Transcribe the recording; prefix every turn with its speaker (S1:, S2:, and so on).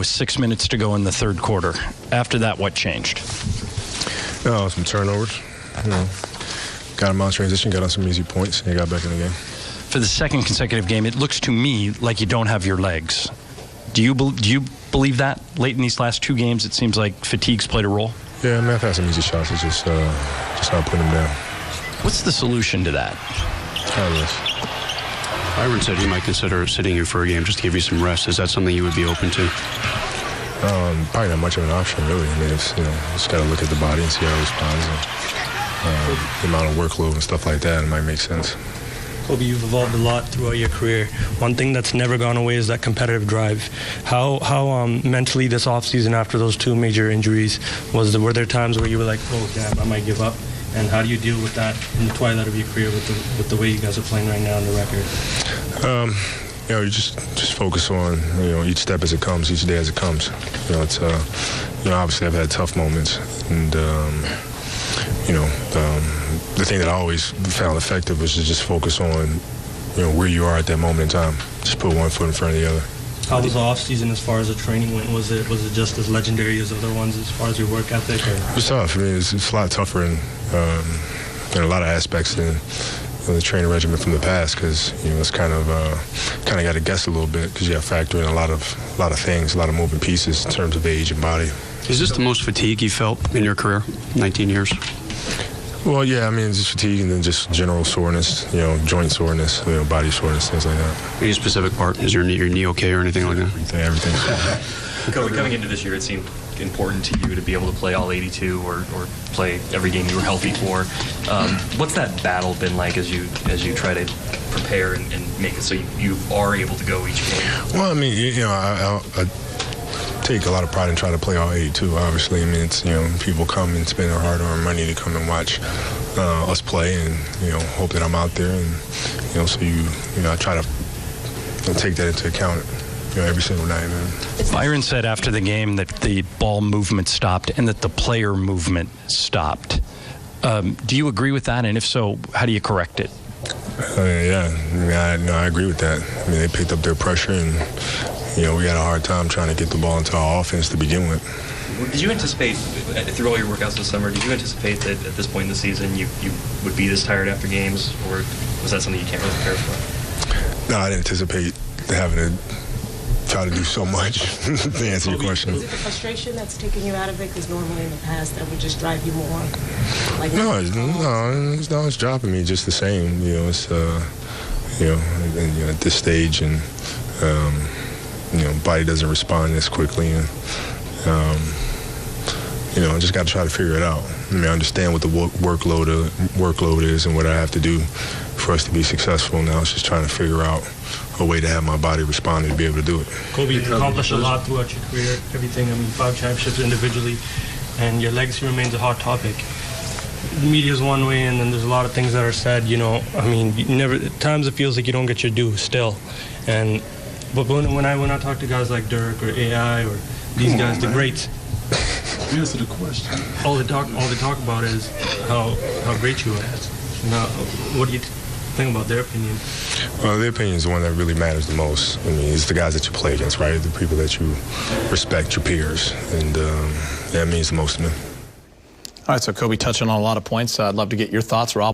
S1: with 6 minutes to go in the third quarter. After that, what changed?
S2: No, some turnovers. Got him out of transition, got on some easy points, and he got back in the game.
S1: For the second consecutive game, it looks to me like you don't have your legs. Do you believe that? Late in these last 2 games, it seems like fatigue's played a role.
S2: Yeah, I mean, I've had some easy shots. It's just not putting them down.
S1: What's the solution to that?
S3: Byron said he might consider sitting you for a game just to give you some rest. Is that something you would be open to?
S2: Probably not much of an option, really. I mean, just got to look at the body and see how it responds. And, the amount of workload and stuff like that, it might make sense.
S4: Kobe, you've evolved a lot throughout your career. One thing that's never gone away is that competitive drive. How mentally this offseason after those 2 major injuries, were there times where you were like, oh, damn, I might give up? And how do you deal with that in the twilight of your career with the way you guys are playing right now on the record?
S2: You just focus on, each step as it comes, each day as it comes. It's, obviously I've had tough moments. And, the thing that I always found effective was to just focus on, where you are at that moment in time. Just put one foot in front of the other.
S4: How was the off-season as far as the training went? Was it just as legendary as other ones as far as your work ethic? Or?
S2: It was tough. I mean, it's a lot tougher in a lot of aspects than the training regimen from the past, because it's kind of got to guess a little bit, because you have to factor in a lot of things, a lot of moving pieces in terms of age and body.
S3: Is this the most fatigue you felt in your career, 19 years?
S2: Well, yeah, I mean, it's just fatigue and then just general soreness, joint soreness, body soreness, things like that.
S3: Any specific part? Is your knee okay or anything like that?
S2: Everything.
S5: Kobe, coming into this year, it seemed important to you to be able to play all 82 or play every game you were healthy for. What's that battle been like as you try to prepare and make it so you are able to go each game?
S2: Well, I mean, I take a lot of pride in trying to play all 82, obviously. I mean, it's, people come and spend their hard-earned money to come and watch us play, and, hope that I'm out there. And, so I try to take that into account, every single night, man.
S1: Byron said after the game that the ball movement stopped and that the player movement stopped. Do you agree with that? And if so, how do you correct it?
S2: Yeah, I agree with that. I mean, they picked up their pressure, and we had a hard time trying to get the ball into our offense to begin with.
S5: Did you anticipate, through all your workouts this summer, did you anticipate that at this point in the season you would be this tired after games, or was that something you can't really prepare for?
S2: No, I didn't anticipate having to try to do so much to answer your question.
S6: Is it the frustration that's taking you out of it? Because normally in the past that would just drive you more.
S2: No, it's dropping me just the same. It's at this stage, and body doesn't respond as quickly, and I just got to try to figure it out. I mean, I understand what the workload is and what I have to do for us to be successful. Now it's just trying to figure out a way to have my body respond to be able to do it.
S4: Kobe, you've accomplished a lot throughout your career, everything. I mean, 5 championships individually, and your legacy remains a hot topic. The media's one way, and then there's a lot of things that are said. I mean, at times it feels like you don't get your due still. But when I talk to guys like Dirk or AI or these guys, the greats,
S7: answer the question.
S4: All they talk about is how great you are. Now, what do you think about their opinion?
S2: Well, their opinion is the one that really matters the most. I mean, it's the guys that you play against, right? The people that you respect, your peers, and that means the most to me.
S8: All right, so Kobe touching on a lot of points. I'd love to get your thoughts, Rob.